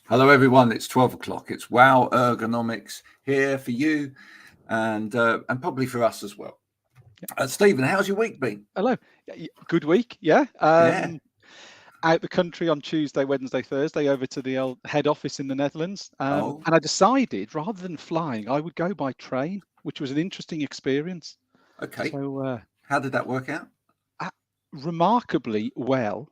Hello, everyone. It's 12 o'clock. It's Wow Ergonomics here for you and probably for us as well. Stephen, how's your week been? Hello. Good week. Yeah. Yeah. Out the country on Tuesday, Wednesday, Thursday, over to the old head office in the Netherlands. Oh. And I decided rather than flying, I would go by train, which was an interesting experience. Okay. So how did that work out? Remarkably well.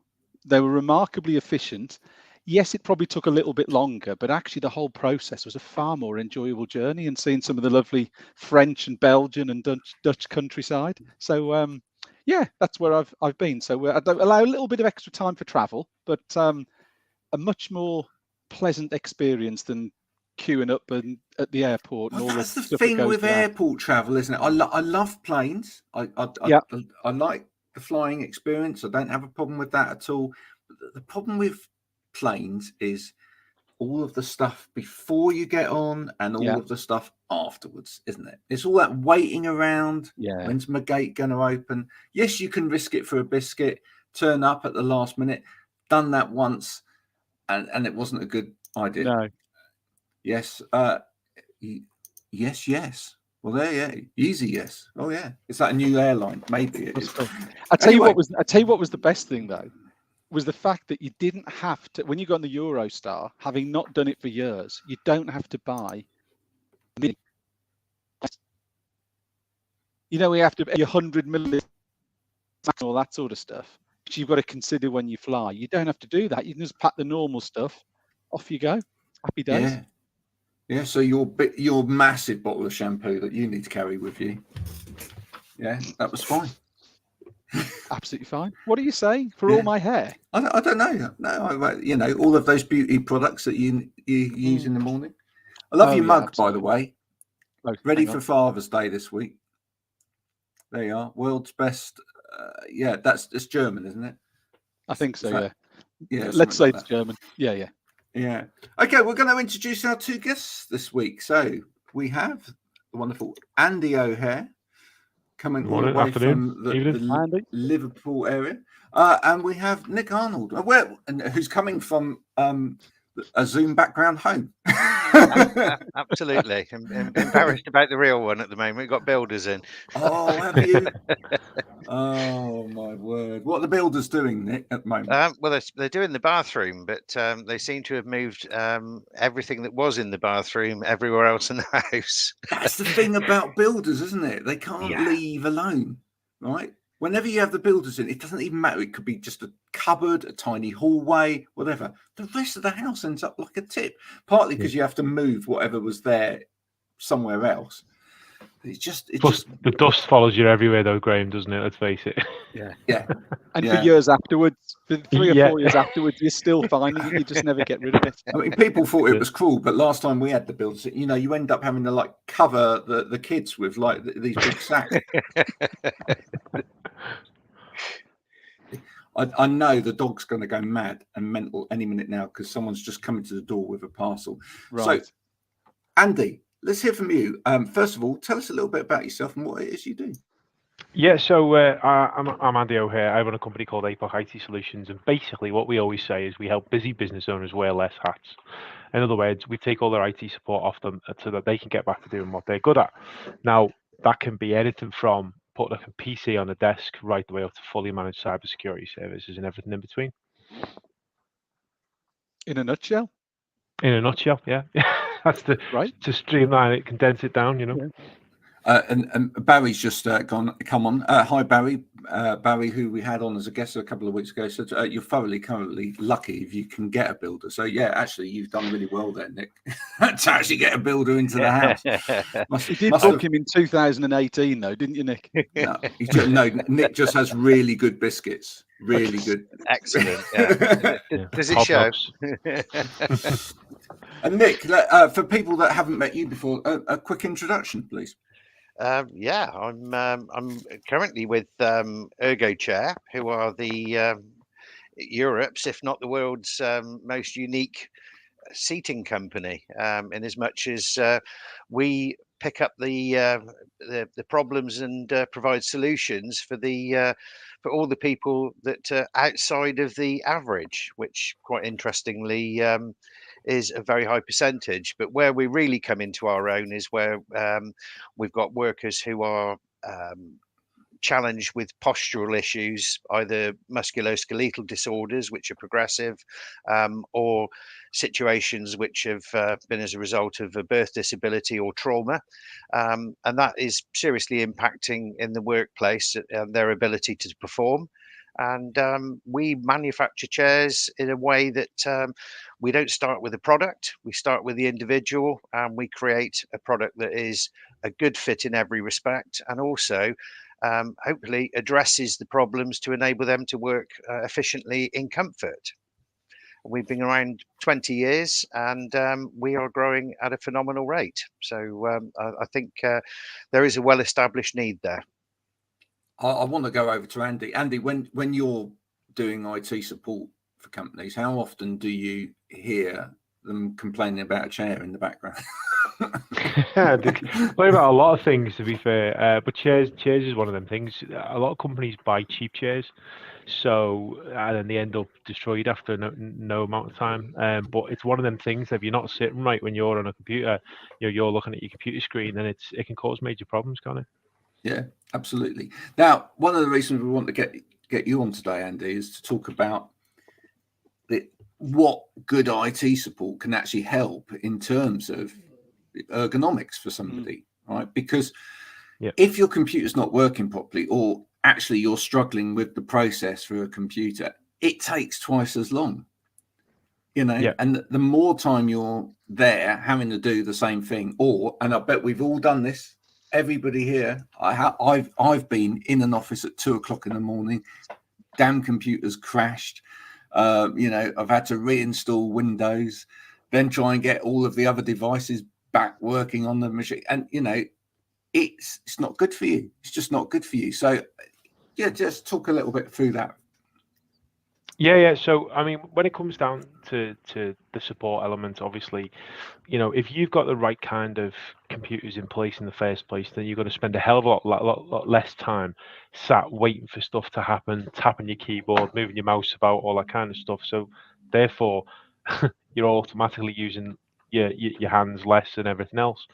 They were remarkably efficient. Yes, it probably took a little bit longer, but actually the whole process was a far more enjoyable journey, and seeing some of the lovely French and Belgian and Dutch countryside. So yeah, that's where I've been. So I don't allow a little bit of extra time for travel, but a much more pleasant experience than queuing up at the airport. Well, and all that's the stuff thing that goes with airport travel, isn't it? I love planes. I like the flying experience. I don't have a problem with that at all. But the problem with planes is all of the stuff before you get on and all of the stuff afterwards, isn't it? It's all that waiting around. Yeah. When's my gate going to open? Yes, you can risk it for a biscuit, turn up at the last minute. Done that once, and it wasn't a good idea. No. Yes. Yes. Well, there, yeah, easy. Yes. Oh, yeah. Is that a new airline? Maybe it is. I tell you what was the best thing though, was the fact that you didn't have to, when you got on the Eurostar, having not done it for years, you don't have to buy mini. You know, we have to pay 100 milliliters and all that sort of stuff, which you've got to consider when you fly. You don't have to do that. You can just pack the normal stuff. Off you go. Happy days. Yeah. So your massive bottle of shampoo that you need to carry with you. Yeah, that was fine. Absolutely fine. What are you saying? For all my hair? I don't know. No, all of those beauty products that you use in the morning. I love your mug, by the way. Ready for Father's Day this week. There you are. World's best. Yeah, it's German, isn't it? I think so, yeah. Let's say it's German. Yeah. Okay, we're going to introduce our two guests this week. So we have the wonderful Andy O'Hare coming all the way from the Liverpool area. And we have Nick Arnold, who's coming from a Zoom background home. Absolutely. I'm embarrassed about the real one at the moment. We've got builders in. Oh, have you? Oh, my word. What are the builders doing, Nick, at the moment? Well, they're doing the bathroom, but they seem to have moved everything that was in the bathroom everywhere else in the house. That's the thing about builders, isn't it? They can't leave alone, right? Whenever you have the builders in, it doesn't even matter. It could be just a cupboard, a tiny hallway, whatever. The rest of the house ends up like a tip, partly because you have to move whatever was there somewhere else. The dust follows you everywhere, though, Graham, doesn't it? Let's face it. Yeah. And for years afterwards, for 3 or 4 years afterwards, you're still finding it. You just never get rid of it. I mean, people thought it was cruel, but last time we had the builders, you end up having to cover the kids with these big sacks. I know the dog's going to go mad and mental any minute now because someone's just coming to the door with a parcel. Right. So, Andy, let's hear from you. First of all, tell us a little bit about yourself and what it is you do. Yeah, so I'm Andy O'Hare. I run a company called APOC IT Solutions, and basically what we always say is we help busy business owners wear less hats. In other words, we take all their IT support off them so that they can get back to doing what they're good at. Now, that can be anything from putting a PC on a desk right the way up to fully managed cybersecurity services and everything in between. In a nutshell? In a nutshell, yeah. That's to streamline it, condense it down, Yeah. And Barry's just come on. Hi, Barry. Barry, who we had on as a guest a couple of weeks ago, said you're currently lucky if you can get a builder. So, yeah, actually, you've done really well there, Nick, to actually get a builder into the house. You did book him in 2018, though, didn't you, Nick? No, Nick just has really good biscuits. Really good. Excellent. Yeah. Does it show? And Nick, for people that haven't met you before, a quick introduction, please. I'm currently with Ergo Chair, who are the Europe's, if not the world's, most unique seating company. In as much as we pick up the problems and provide solutions for all the people that are outside of the average, which quite interestingly is a very high percentage. But where we really come into our own is where we've got workers who are challenged with postural issues, either musculoskeletal disorders, which are progressive, or situations which have been as a result of a birth disability or trauma. And that is seriously impacting in the workplace their ability to perform. And we manufacture chairs in a way that we don't start with a product, we start with the individual, and we create a product that is a good fit in every respect, and also hopefully addresses the problems to enable them to work efficiently in comfort. We've been around 20 years, and we are growing at a phenomenal rate. So I think there is a well-established need there. I want to go over to Andy. Andy, when you're doing IT support for companies, how often do you hear them complaining about a chair in the background? They complain about a lot of things, to be fair, but chairs is one of them things. A lot of companies buy cheap chairs, and then they end up destroyed after no amount of time. But it's one of them things that if you're not sitting right when you're on a computer, you're looking at your computer screen, then it can cause major problems, can't it? Yeah, absolutely. Now, one of the reasons we want to get you on today, Andy, is to talk about what good IT support can actually help in terms of ergonomics for somebody, right? Because if your computer's not working properly, or actually you're struggling with the process for a computer, it takes twice as long, and the more time you're there having to do the same thing, and I bet we've all done this, everybody here, I've been in an office at 2 o'clock in the morning, damn computer's crashed, I've had to reinstall Windows, then try and get all of the other devices back working on the machine, and it's not good for you. It's just not good for you. So just talk a little bit through that. So I mean, when it comes down to the support element, obviously, if you've got the right kind of computers in place in the first place, then you're going to spend a hell of a lot less time sat waiting for stuff to happen, tapping your keyboard, moving your mouse about, all that kind of stuff. So therefore you're automatically using your hands less and everything else.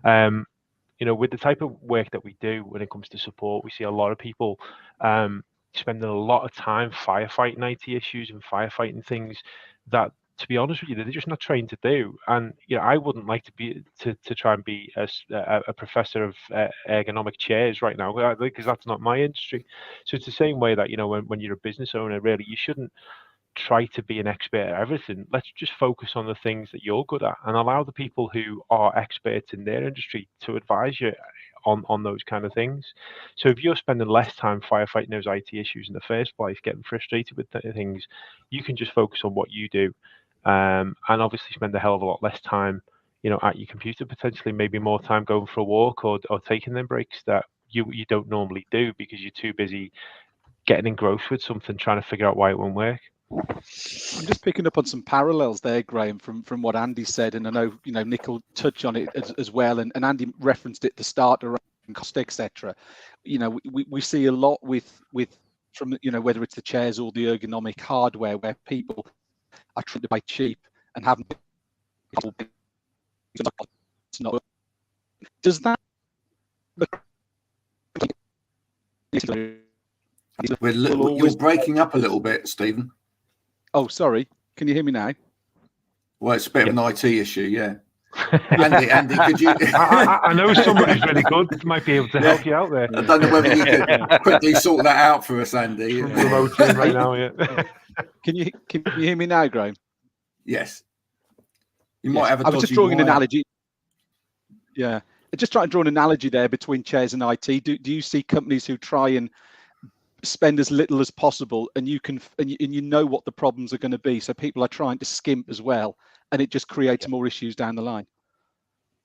With the type of work that we do when it comes to support, we see a lot of people spending a lot of time firefighting IT issues and firefighting things that, to be honest with you, they're just not trained to do. And I wouldn't like to try and be a professor of ergonomic chairs right now, because that's not my industry. So it's the same way that when you're a business owner, really, you shouldn't try to be an expert at everything. Let's just focus on the things that you're good at and allow the people who are experts in their industry to advise you on those kind of things. So if you're spending less time firefighting those IT issues in the first place, getting frustrated with things, you can just focus on what you do, and obviously spend a hell of a lot less time at your computer, potentially maybe more time going for a walk or taking them breaks that you don't normally do because you're too busy getting engrossed with something, trying to figure out why it won't work. I'm just picking up on some parallels there, Graham, from what Andy said, and I know Nick will touch on it as well, and Andy referenced it at the start around cost, etc. We see a lot with from whether it's the chairs or the ergonomic hardware, where people are trying to buy cheap and haven't. Does that? You're breaking up a little bit, Stephen. Oh, sorry. Can you hear me now? Well, it's a bit of an IT issue, yeah. Andy, could you? I know somebody who's really good might be able to help you out there. I don't know whether you could quickly sort that out for us, Andy. Remote in right now, yeah. Can you hear me now, Graham? Yes. You might have a I was just drawing an analogy. Yeah, just trying to draw an analogy there between chairs and IT. Do you see companies who try and spend as little as possible, and you know what the problems are going to be, so people are trying to skimp as well, and it just creates more issues down the line?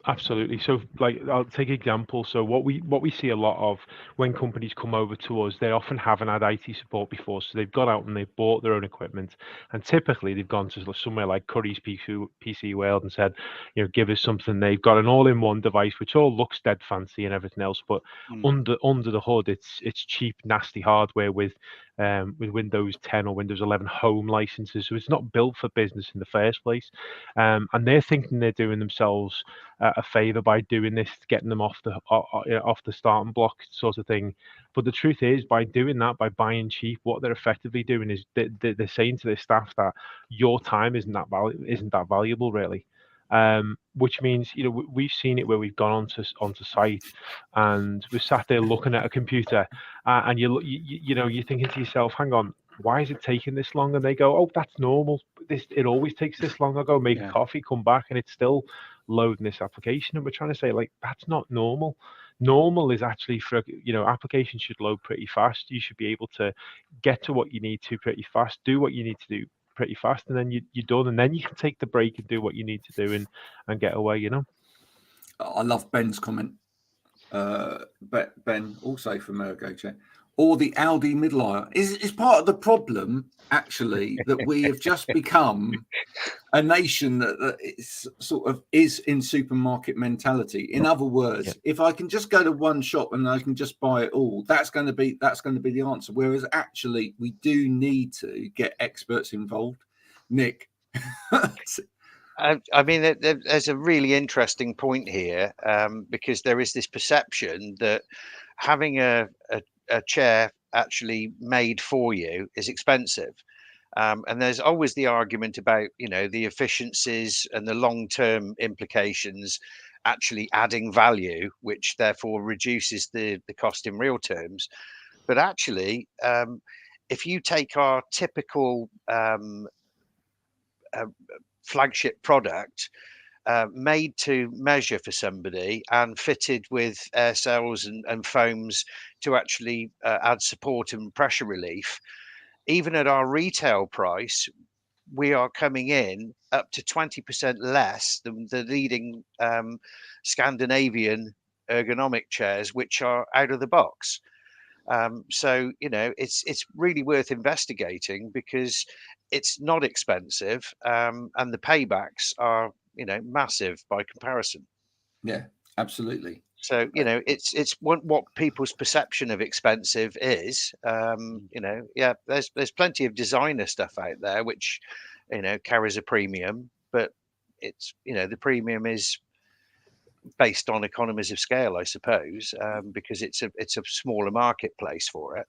Absolutely. So, like, I'll take an example. So, what we see a lot of when companies come over to us, they often haven't had IT support before. So they've gone out and they've bought their own equipment, and typically they've gone to somewhere like Curry's PC World and said, give us something. They've got an all-in-one device which all looks dead fancy and everything else, but under the hood, it's cheap, nasty hardware with Windows 10 or Windows 11 home licenses. So it's not built for business in the first place, and they're thinking they're doing themselves a favor by doing this, getting them off the starting block sort of thing. But the truth is, by doing that, by buying cheap, what they're effectively doing is they're saying to their staff that your time isn't that valuable, really. Which means, we've seen it where we've gone onto site and we're sat there looking at a computer, and you're thinking to yourself, hang on, why is it taking this long? And they go, oh, that's normal. It always takes this long. I go make a coffee, come back, and it's still loading this application. And we're trying to say, like, that's not normal. Normal is actually for, applications should load pretty fast. You should be able to get to what you need to pretty fast, do what you need to do pretty fast, and then you're done. And then you can take the break and do what you need to do and get away, I love Ben's comment. But Ben, also from ErgoCheck, or the Audi middle is part of the problem, actually, that we have just become a nation that is sort of is in supermarket mentality. In other words, if I can just go to one shop and I can just buy it all, that's going to be the answer. Whereas actually, we do need to get experts involved. Nick. I mean, there's a really interesting point here, because there is this perception that having a chair actually made for you is expensive. And there's always the argument about, the efficiencies and the long-term implications actually adding value, which therefore reduces the cost in real terms. But actually, if you take our typical flagship product, made to measure for somebody and fitted with air cells and foams to actually add support and pressure relief, even at our retail price, we are coming in up to 20% less than the leading Scandinavian ergonomic chairs, which are out of the box. So it's really worth investigating because it's not expensive, and the paybacks are massive by comparison. Yeah, absolutely. So it's what people's perception of expensive is. There's plenty of designer stuff out there which carries a premium, but it's the premium is based on economies of scale, I suppose, because it's a smaller marketplace for it.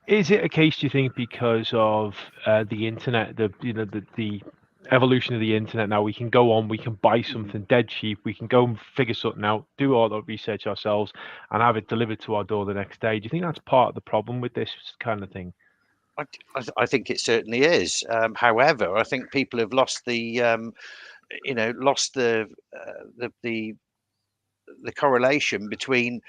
Is it a case, do you think, because of the internet, the evolution of the internet? Now we can go on, we can buy something dead cheap, we can go and figure something out, do all the research ourselves, and have it delivered to our door the next day. Do you think that's part of the problem with this kind of thing? I think it certainly is. However, I think people have lost the correlation between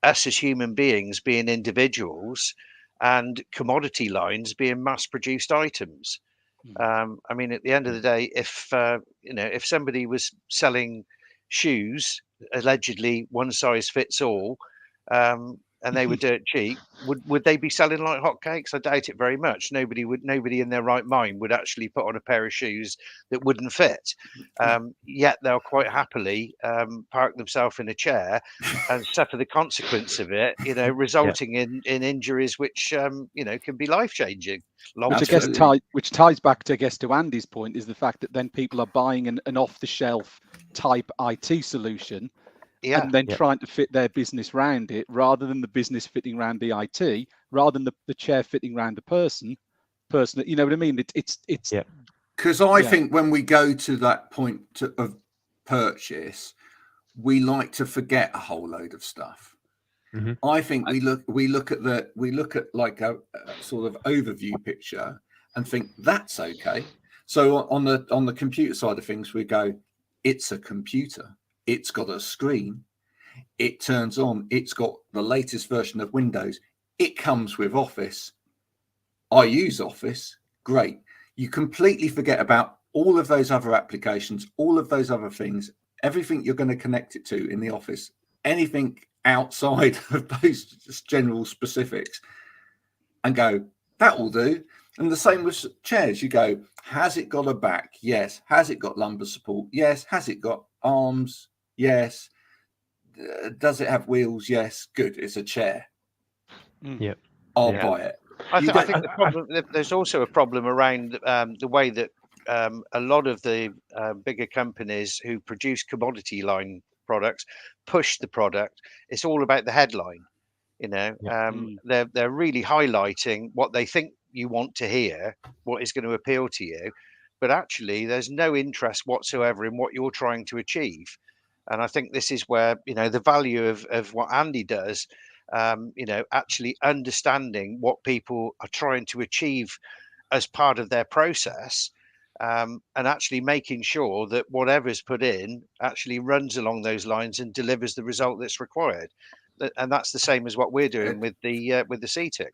us as human beings being individuals and commodity lines being mass-produced items. I mean, at the end of the day, if somebody was selling shoes, allegedly one size fits all, and they were dirt cheap, would they be selling like hotcakes? I doubt it very much. Nobody in their right mind would actually put on a pair of shoes that wouldn't fit. Yet they'll quite happily park themselves in a chair and suffer the consequence of it, resulting in injuries which can be life-changing. Which ties back to, I guess, to Andy's point, is the fact that then people are buying an off-the-shelf type IT solution, and then trying to fit their business around it, rather than the business fitting around the IT, rather than the chair fitting around the person. You know what I mean? It's because I think when we go to that point of purchase, we like to forget a whole load of stuff. Mm-hmm. I think we look at like a sort of overview picture and think that's okay. So on the computer side of things, we go, it's a computer. It's got a screen. It turns on. It's got the latest version of Windows. It comes with Office. I use Office. Great. You completely forget about all of those other applications, all of those other things, everything you're going to connect it to in the office, anything outside of those general specifics, and go, that will do. And the same with chairs. You go, has it got a back? Yes. Has it got lumbar support? Yes. Has it got arms? Yes. Does it have wheels? Yes. Good. It's a chair. Yeah. I'll buy it. I think the problem, there's also a problem around the way that a lot of the bigger companies who produce commodity line products push the product. It's all about the headline. They're really highlighting what they think you want to hear, what is going to appeal to you, but actually there's no interest whatsoever in what you're trying to achieve. And I think this is where the value of what Andy does, actually understanding what people are trying to achieve as part of their process, and actually making sure that whatever's put in actually runs along those lines and delivers the result that's required. And that's the same as what we're doing with the seating.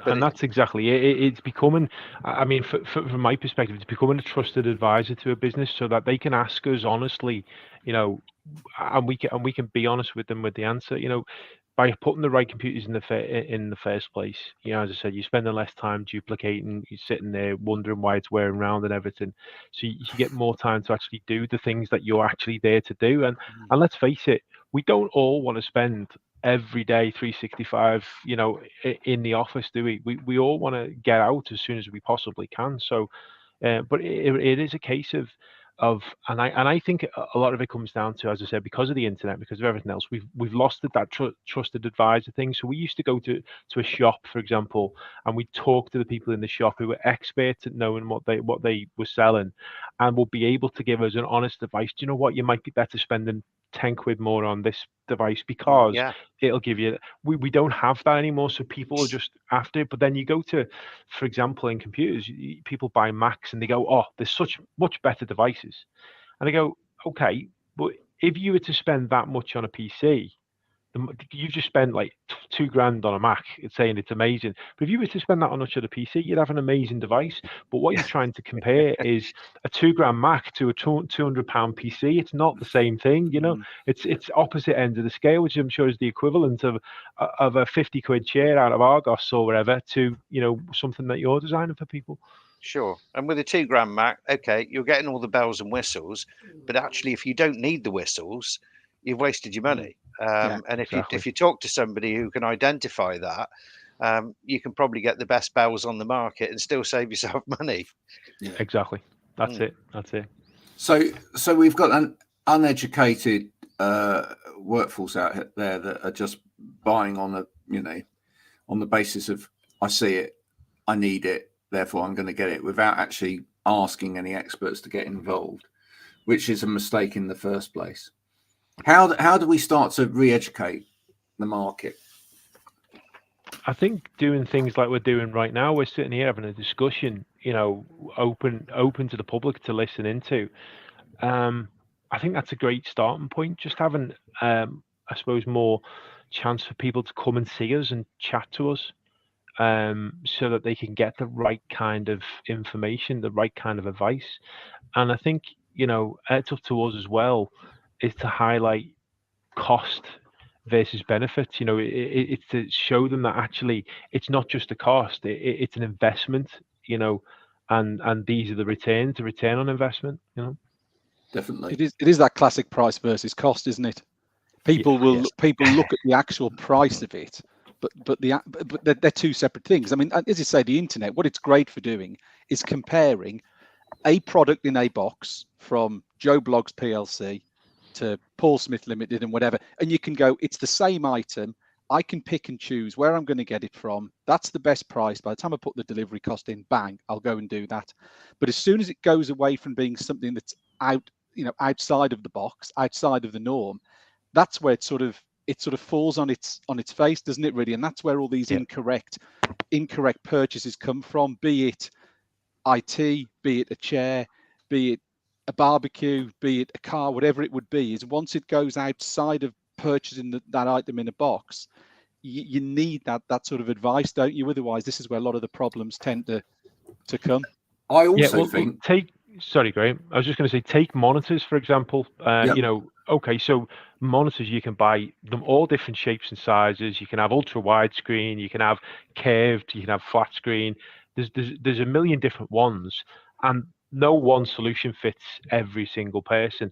And that's exactly it. It's becoming, I mean, from my perspective, it's becoming a trusted advisor to a business, so that they can ask us honestly, and we can be honest with them with the answer. By putting the right computers in the first place, as I said, you're spending less time duplicating. You're sitting there wondering why it's wearing around and everything. So you get more time to actually do the things that you're actually there to do. And let's face it, we don't all want to spend every day 365 in the office, do we all want to get out as soon as we possibly can. So but it is a case of and I think a lot of it comes down to, as I said, because of the internet, because of everything else, we've lost that trusted advisor thing. So we used to go to a shop, for example, and we talk to the people in the shop who were experts at knowing what they were selling, and will be able to give us an honest advice. Do you know what, you might be better spending 10 quid more on this device, because it'll give you, we don't have that anymore. So people are just after it. But then you go to, for example, in computers, people buy Macs and they go, oh, there's such much better devices. And I go, okay, but if you were to spend that much on a PC, you just spent like $2,000 on a Mac. It's saying it's amazing. But if you were to spend that on much of the PC, you'd have an amazing device. But what you're trying to compare is a $2,000 Mac to a £200 PC. It's not the same thing, It's opposite ends of the scale, which I'm sure is the equivalent of a 50 quid chair out of Argos or whatever to something that you're designing for people. Sure. And with a £2,000 Mac, okay, you're getting all the bells and whistles, but actually, if you don't need the whistles, you've wasted your money. And if you talk to somebody who can identify that, you can probably get the best bells on the market and still save yourself money. Yeah. Exactly. That's it. So we've got an uneducated workforce out there that are just buying on the basis of, I see it, I need it, therefore I'm going to get it, without actually asking any experts to get involved, which is a mistake in the first place. How do we start to re-educate the market? I think doing things like we're doing right now, we're sitting here having a discussion, open to the public to listen into. I think that's a great starting point. Just having, I suppose, more chance for people to come and see us and chat to us, so that they can get the right kind of information, the right kind of advice. And I think, it's up to us as well, is to highlight cost versus benefits. It's to show them that actually it's not just a cost, it's an investment, and these are the return on investment. Definitely, it is that classic price versus cost, isn't it? People look at the actual price of it, but they're two separate things. I mean, as you say, the internet, what it's great for doing is comparing a product in a box from Joe Bloggs PLC to Paul Smith Limited and whatever, and you can go, it's the same item. I can pick and choose where I'm going to get it from. That's the best price. By the time I put the delivery cost in, bang, I'll go and do that. But as soon as it goes away from being something that's outside of the box, outside of the norm, that's where it sort of falls on its face, doesn't it, really? And that's where all these incorrect purchases come from, be it IT, be it a chair, be it a barbecue, be it a car, whatever it would be. Is once it goes outside of purchasing that item in a box, you need that sort of advice, don't you? Otherwise, this is where a lot of the problems tend to come. I also think Sorry, Graham. I was just going to say, take monitors, for example. Yep. You know, okay, so monitors, you can buy them all different shapes and sizes. You can have ultra wide screen, you can have curved, you can have flat screen. There's a million different ones, and no one solution fits every single person.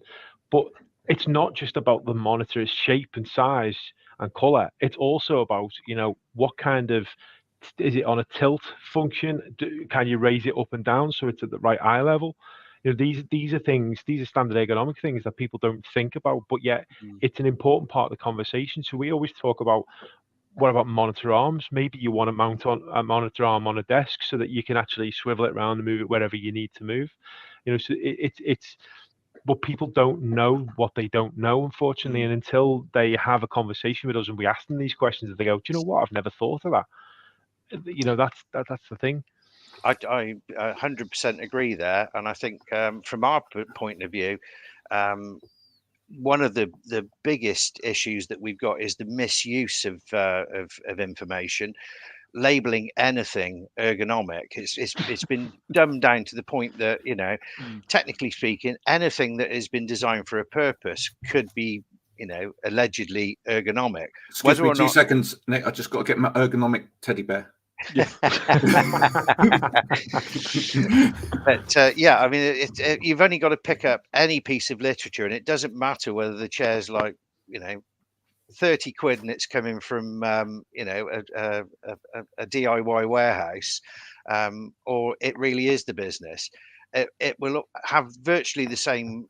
But it's not just about the monitor's shape and size and color. It's also about, you know, what kind of, is it on a tilt function? Can you raise it up and down so it's at the right eye level? You know, these are things, these are standard ergonomic things that people don't think about, but yet it's an important part of the conversation. So we always talk about, what about monitor arms? Maybe you want to mount on a monitor arm on a desk so that you can actually swivel it around and move it wherever you need to move. You know, so it's but people don't know what they don't know, unfortunately. And until they have a conversation with us and we ask them these questions, they go, do you know what? I've never thought of that. You know, that's the thing. I 100% agree there, and I think from our point of view, one of the biggest issues that we've got is the misuse of information, labeling anything ergonomic. It's been dumbed down to the point that, you know, technically speaking, anything that has been designed for a purpose could be, you know, allegedly ergonomic. Excuse me, 2 seconds, Nick. I just got to get my ergonomic teddy bear. Yeah. But yeah, I mean, you've only got to pick up any piece of literature, and it doesn't matter whether the chair's like, you know, 30 quid and it's coming from you know, a DIY warehouse, or it really is the business. It will have virtually the same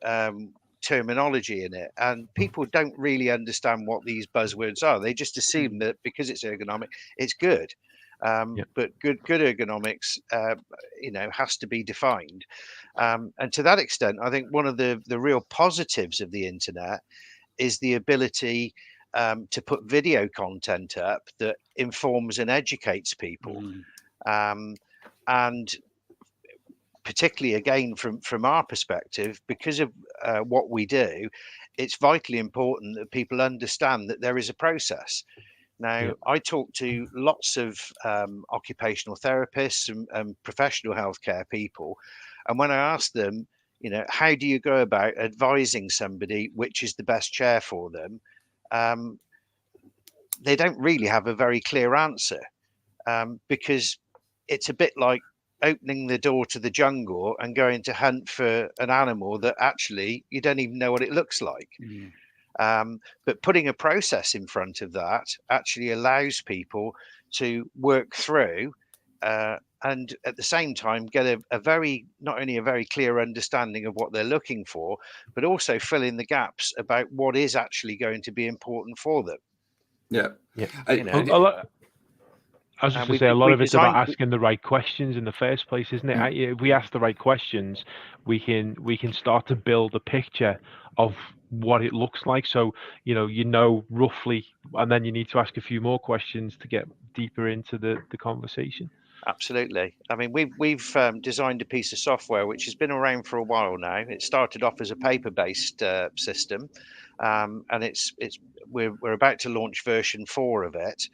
terminology in it, and people don't really understand what these buzzwords are. They just assume that because it's ergonomic, it's good. But good ergonomics, you know, has to be defined. And to that extent, I think one of the real positives of the internet is the ability to put video content up that informs and educates people. And particularly, again, from our perspective, because of what we do, it's vitally important that people understand that there is a process. Now, I talk to lots of occupational therapists and professional healthcare people, and when I ask them, you know, how do you go about advising somebody which is the best chair for them, they don't really have a very clear answer, because it's a bit like opening the door to the jungle and going to hunt for an animal that actually you don't even know what it looks like. But putting a process in front of that actually allows people to work through and at the same time get a very, not only a very clear understanding of what they're looking for, but also fill in the gaps about what is actually going to be important for them. Yeah. You know, I was just going to say, a lot of it's about asking the right questions in the first place, isn't it? If we ask the right questions, we can start to build a picture of what it looks like. So, you know roughly, and then you need to ask a few more questions to get deeper into the conversation. Absolutely. I mean, we've designed a piece of software which has been around for a while now. It started off as a paper-based system, and we're about to launch version 4 of it,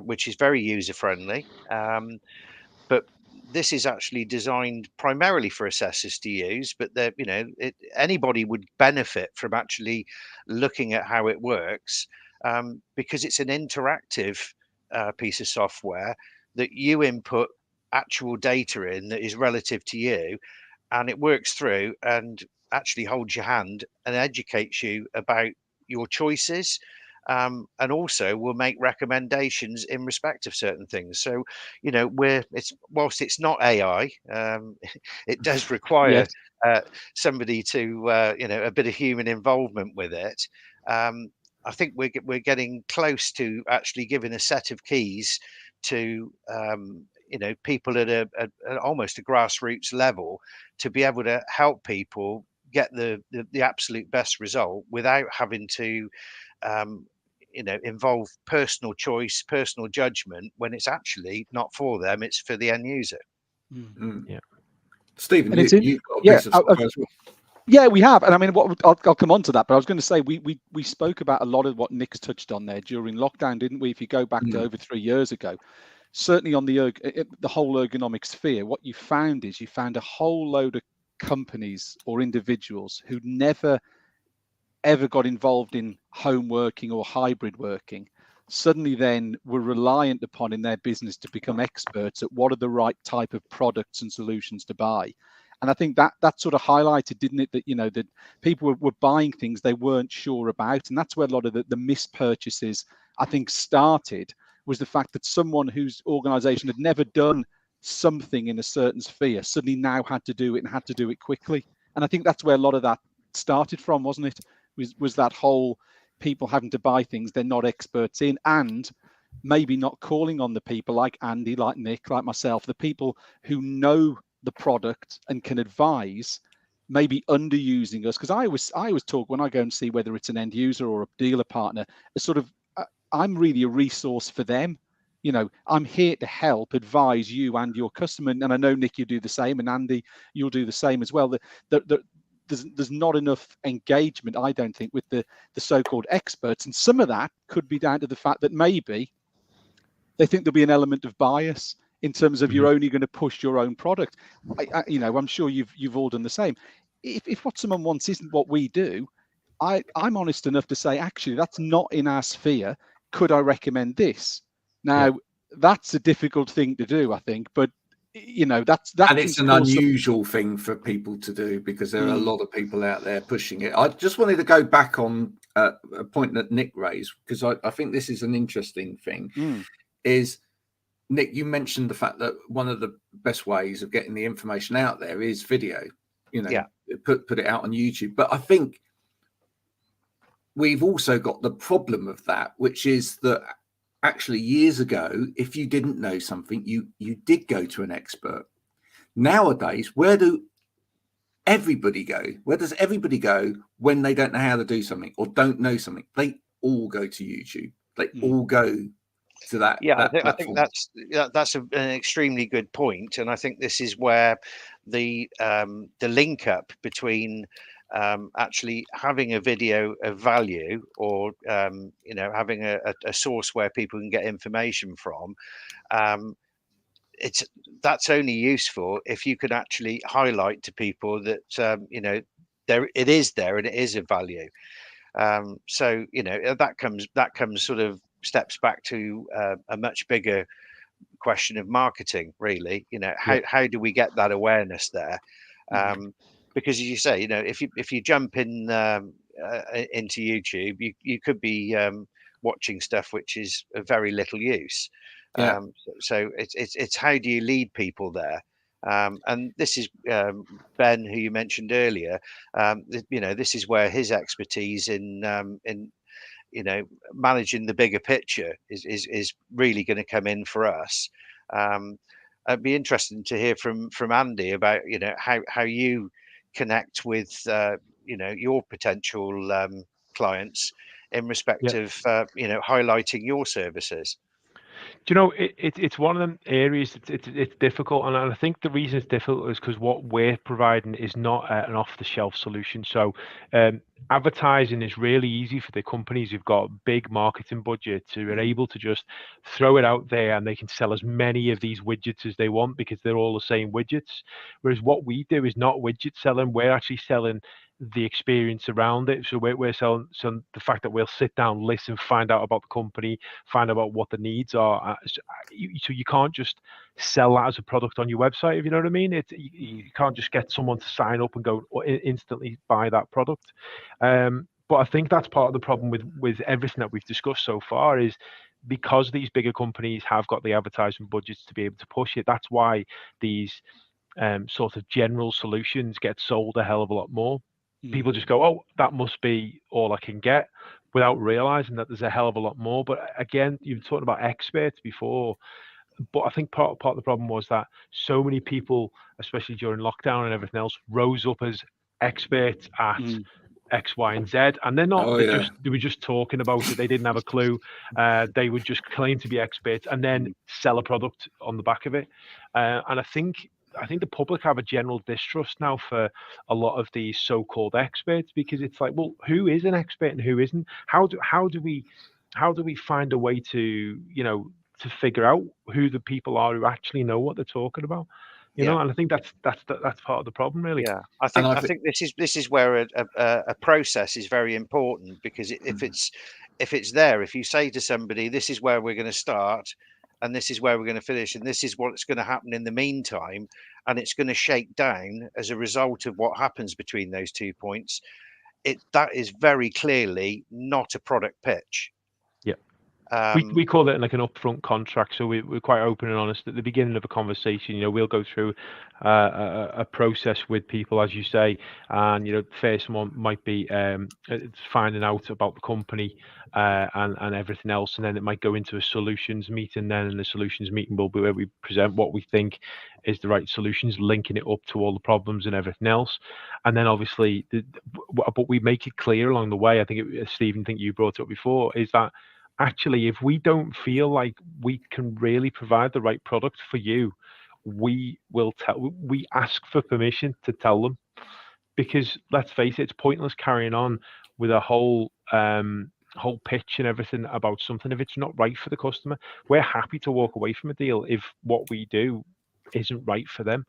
which is very user-friendly. But this is actually designed primarily for assessors to use, but you know, anybody would benefit from actually looking at how it works, because it's an interactive piece of software that you input actual data in that is relative to you, and it works through and actually holds your hand and educates you about your choices, and also will make recommendations in respect of certain things. So, you know, whilst it's not AI, it does require somebody to, you know, a bit of human involvement with it. I think we're getting close to actually giving a set of keys to you know, people at almost a grassroots level to be able to help people get the absolute best result without having to you know, involve personal choice, personal judgment, when it's actually not for them, it's for the end user. Yeah. Stephen, you've got a piece of software as well. Yeah, we have. And I mean, I'll come on to that, but I was going to say, we spoke about a lot of what Nick's touched on there during lockdown, didn't we? If you go back to over 3 years ago, certainly on the whole ergonomic sphere, what you found is you found a whole load of companies or individuals who never ever got involved in home working or hybrid working suddenly then were reliant upon in their business to become experts at what are the right type of products and solutions to buy. And I think that sort of highlighted, didn't it, that, you know, that people were buying things they weren't sure about. And that's where a lot of the mispurchases, I think, started, was the fact that someone whose organization had never done something in a certain sphere suddenly now had to do it, and had to do it quickly. And I think that's where a lot of that started from, wasn't it? Was that whole people having to buy things they're not experts in, and maybe not calling on the people like Andy, like Nick, like myself, the people who know the product and can advise, maybe underusing us. Because I always talk, when I go and see whether it's an end user or a dealer partner, a sort of I'm really a resource for them. You know, I'm here to help advise you and your customer. And I know, Nick, you do the same, and Andy, you'll do the same as well. There's not enough engagement, I don't think, with the so-called experts. And some of that could be down to the fact that maybe they think there'll be an element of bias in terms of you're only going to push your own product. You know, I'm sure you've all done the same. If what someone wants isn't what we do, I'm honest enough to say, actually, that's not in our sphere. Could I recommend this? Now, that's a difficult thing to do, I think, but you know, that and it's an unusual thing for people to do, because there are a lot of people out there pushing it. I just wanted to go back on a point that Nick raised, because I think this is an interesting thing. Is, Nick, you mentioned the fact that one of the best ways of getting the information out there is video. You know, put it out on YouTube. But I think we've also got the problem of that, which is that actually years ago, if you didn't know something, you did go to an expert. Nowadays, where does everybody go when they don't know how to do something or don't know something? They all go to YouTube. They all go to that. I think that's an extremely good point, and I think this is where the link up between actually having a video of value, or you know, having a source where people can get information from, that's only useful if you can actually highlight to people that you know, it is there and it is of value. So you know, that comes sort of steps back to a much bigger question of marketing, really. You know, how do we get that awareness there? Because as you say, you know, if you jump in into YouTube, you could be watching stuff which is of very little use. So it's how do you lead people there? And this is Ben, who you mentioned earlier. You know, this is where his expertise in you know, managing the bigger picture is really going to come in for us. It'd be interesting to hear from Andy about, you know, how you connect with you know, your potential clients in respect of you know, highlighting your services. Do you know, it's one of them areas it's difficult, and I think the reason it's difficult is because what we're providing is not an off-the-shelf solution. So advertising is really easy for the companies who've got big marketing budgets, who are able to just throw it out there, and they can sell as many of these widgets as they want because they're all the same widgets. Whereas what we do is not widget selling. We're actually selling the experience around it. So we're selling the fact that we'll sit down, listen, find out about the company, find out about what the needs are. So you can't just sell that as a product on your website, if you know what I mean. You can't just get someone to sign up and go instantly buy that product. But I think that's part of the problem with everything that we've discussed so far, is because these bigger companies have got the advertising budgets to be able to push it. That's why these sort of general solutions get sold a hell of a lot more. People just go, oh, that must be all I can get, without realizing that there's a hell of a lot more. But again, you've talked about experts before, but I think part of the problem was that so many people, especially during lockdown and everything else, rose up as experts at X, Y, and Z, and they're not. They were just talking about it. They didn't have a clue. They would just claim to be experts and then sell a product on the back of it. And I think the public have a general distrust now for a lot of these so-called experts, because it's like, well, who is an expert and who isn't? How do we find a way to, you know, to figure out who the people are who actually know what they're talking about? you know, and I think that's part of the problem, really. Yeah, I think this is where a process is very important, because if it's there, if you say to somebody, this is where we're going to start, and this is where we're going to finish, and this is what's going to happen in the meantime, and it's going to shake down as a result of what happens between those 2 points, that is very clearly not a product pitch. We call it like an upfront contract, so we're quite open and honest at the beginning of a conversation. You know, we'll go through a process with people, as you say, and you know, the first one might be finding out about the company and everything else, and then it might go into a solutions meeting. Then, and the solutions meeting will be where we present what we think is the right solutions, linking it up to all the problems and everything else, and then obviously, but we make it clear along the way. I think Stephen, I think you brought it up before, is that actually, if we don't feel like we can really provide the right product for you, we ask for permission to tell them, because let's face it, it's pointless carrying on with a whole pitch and everything about something if it's not right for the customer. We're happy to walk away from a deal if what we do isn't right for them.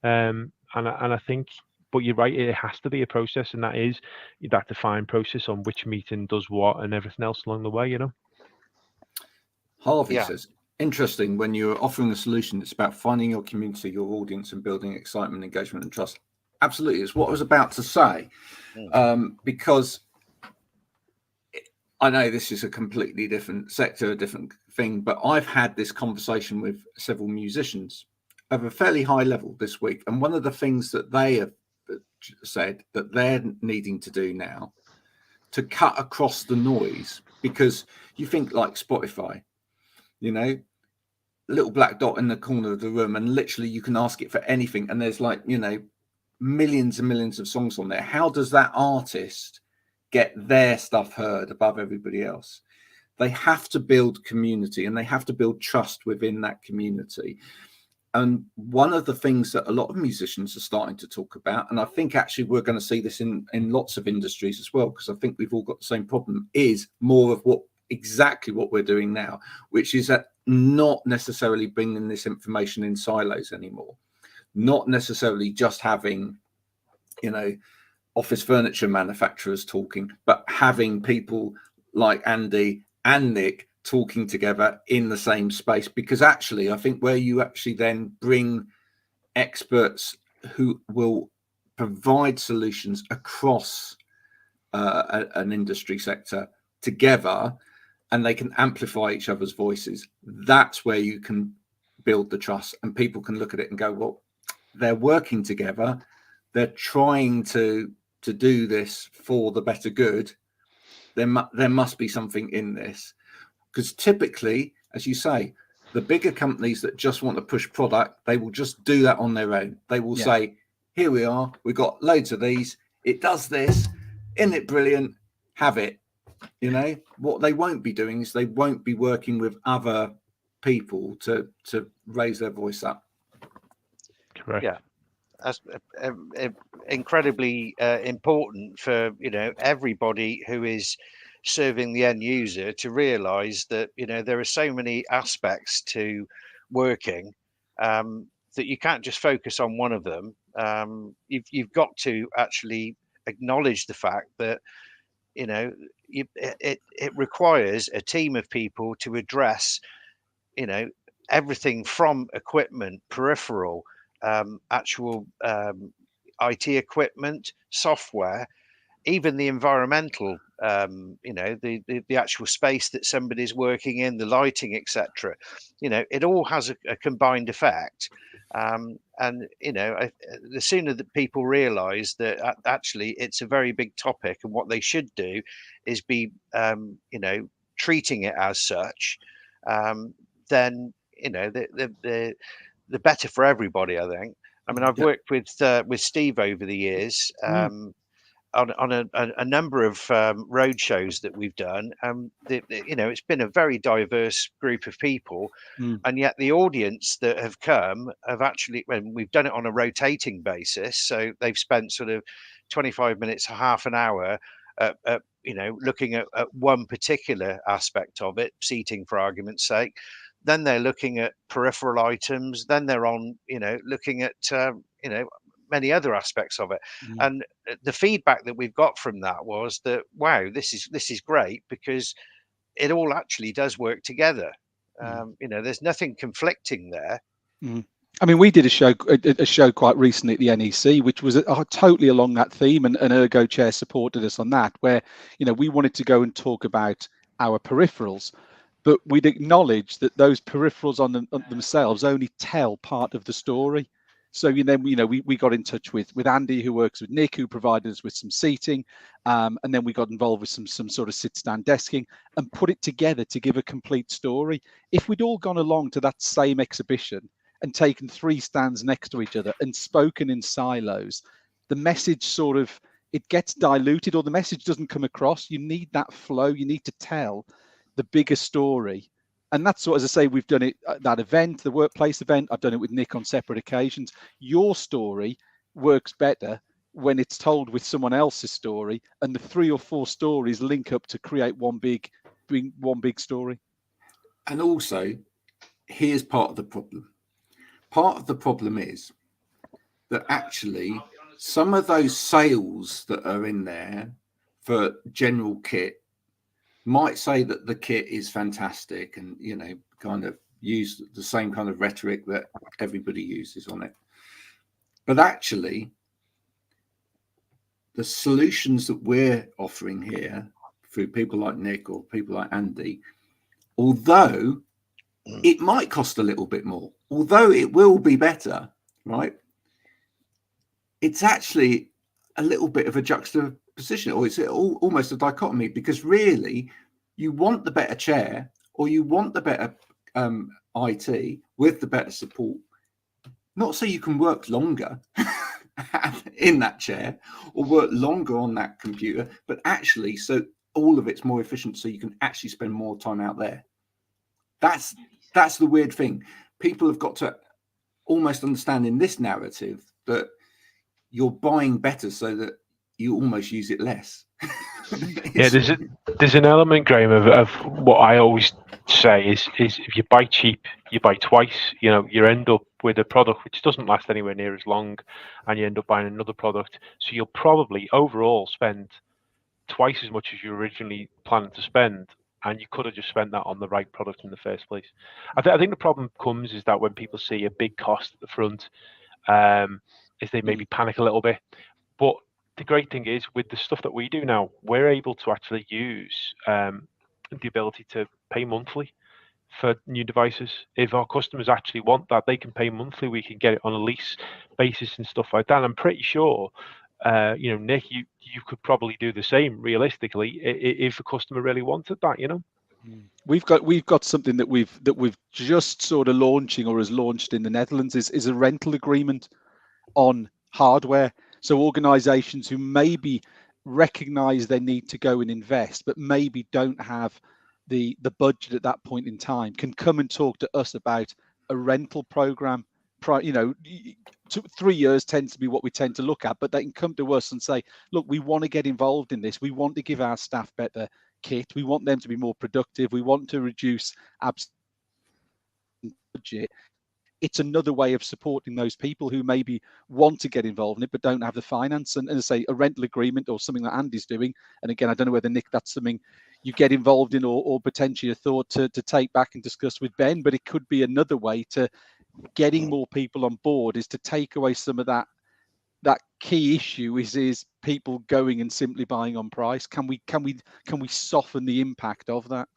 And I think, but you're right, it has to be a process, and that is that defined process on which meeting does what and everything else along the way, you know. Harvey says, interesting, when you're offering a solution, it's about finding your community, your audience, and building excitement, engagement, and trust. Absolutely. It's what I was about to say, because I know this is a completely different sector, a different thing, but I've had this conversation with several musicians of a fairly high level this week. And one of the things that they have said that they're needing to do now to cut across the noise, because you think like Spotify, you know, little black dot in the corner of the room, and literally you can ask it for anything, and there's like, you know, millions and millions of songs on there. How does that artist get their stuff heard above everybody else? They have to build community, and they have to build trust within that community. And one of the things that a lot of musicians are starting to talk about, and I think actually we're going to see this in lots of industries as well, because I think we've all got the same problem, is more of exactly what we're doing now, which is that not necessarily bringing this information in silos anymore, not necessarily just having, you know, office furniture manufacturers talking, but having people like Andy and Nick talking together in the same space. Because actually, I think where you actually then bring experts who will provide solutions across an industry sector together, and they can amplify each other's voices, that's where you can build the trust, and people can look at it and go, well, they're working together, they're trying to do this for the better good. There must be something in this. Because typically, as you say, the bigger companies that just want to push product, they will just do that on their own. They will say, here we are, we've got loads of these, it does this, isn't it brilliant, have it. You know, what they won't be doing is they won't be working with other people to raise their voice up. Correct. Yeah, that's incredibly important for, you know, everybody who is serving the end user to realize that, you know, there are so many aspects to working that you can't just focus on one of them. You've got to actually acknowledge the fact that, you know, it requires a team of people to address, you know, everything from equipment, peripheral, actual IT equipment, software, even the environmental, you know, the actual space that somebody's working in, the lighting, etc. You know, it all has a combined effect. And, you know, the sooner that people realize that actually it's a very big topic, and what they should do is be, you know, treating it as such, then, you know, the better for everybody, I think. I mean, I've worked with Steve over the years, on a number of road shows that we've done. You know, it's been a very diverse group of people, and yet the audience that have come have actually, when we've done it on a rotating basis, so they've spent sort of 25 minutes, half an hour, you know, looking at one particular aspect of it, seating for argument's sake. then they're looking at peripheral items, then they're on, looking at, many other aspects of it. And the feedback that we've got from that was that, wow, this is great, because it all actually does work together. There's nothing conflicting there. I mean, we did a show quite recently at the NEC, which was totally along that theme, and Ergo Chair supported us on that, where we wanted to go and talk about our peripherals, but we'd acknowledge that those peripherals on themselves only tell part of the story. So we got in touch with Andy, who works with Nick, who provided us with some seating, and then we got involved with some sort of sit-stand desking and put it together to give a complete story. If we'd all gone along to that same exhibition and taken 3 stands next to each other and spoken in silos, the message it gets diluted, or the message doesn't come across. You need that flow. You need to tell the bigger story. And that's what, as I say, we've done it at that event, the workplace event. I've done it with Nick on separate occasions. Your story works better when it's told with someone else's story, and the 3 or 4 stories link up to create one big story. And also, here's part of the problem. Part of the problem is that actually some of those sales that are in there for general kit might say that the kit is fantastic and, kind of use the same kind of rhetoric that everybody uses on it. But actually, the solutions that we're offering here through people like Nick or people like Andy, although it might cost a little bit more, although it will be better, right? It's actually a little bit of a juxtaposition, or it's almost a dichotomy, because really you want the better chair, or you want the better IT with the better support, not so you can work longer in that chair or work longer on that computer, but actually so all of it's more efficient, so you can actually spend more time out there. That's the weird thing. People have got to almost understand in this narrative that you're buying better so that you almost use it less. Yeah, there's an element, Graham, of what I always say is if you buy cheap, you buy twice. You end up with a product which doesn't last anywhere near as long, and you end up buying another product. So you'll probably overall spend twice as much as you originally planned to spend, and you could have just spent that on the right product in the first place. I think the problem comes is that when people see a big cost at the front, is they maybe panic a little bit. But the great thing is, with the stuff that we do now, we're able to actually use the ability to pay monthly for new devices. If our customers actually want that, they can pay monthly. We can get it on a lease basis and stuff like that. And I'm pretty sure, Nick, you could probably do the same realistically if a customer really wanted that. We've got something that we've just sort of launching, or has launched in the Netherlands, is a rental agreement on hardware. So organizations who maybe recognize they need to go and invest, but maybe don't have the budget at that point in time, can come and talk to us about a rental program. 3 years tends to be what we tend to look at, but they can come to us and say, look, we want to get involved in this. We want to give our staff better kit. We want them to be more productive. We want to reduce absence budget. It's another way of supporting those people who maybe want to get involved in it but don't have the finance. And as I say, a rental agreement or something that Andy's doing, and again, I don't know whether, Nick, that's something you get involved in or potentially a thought to take back and discuss with Ben, but it could be another way to getting more people on board, is to take away some of that key issue is people going and simply buying on price. Can we soften the impact of that?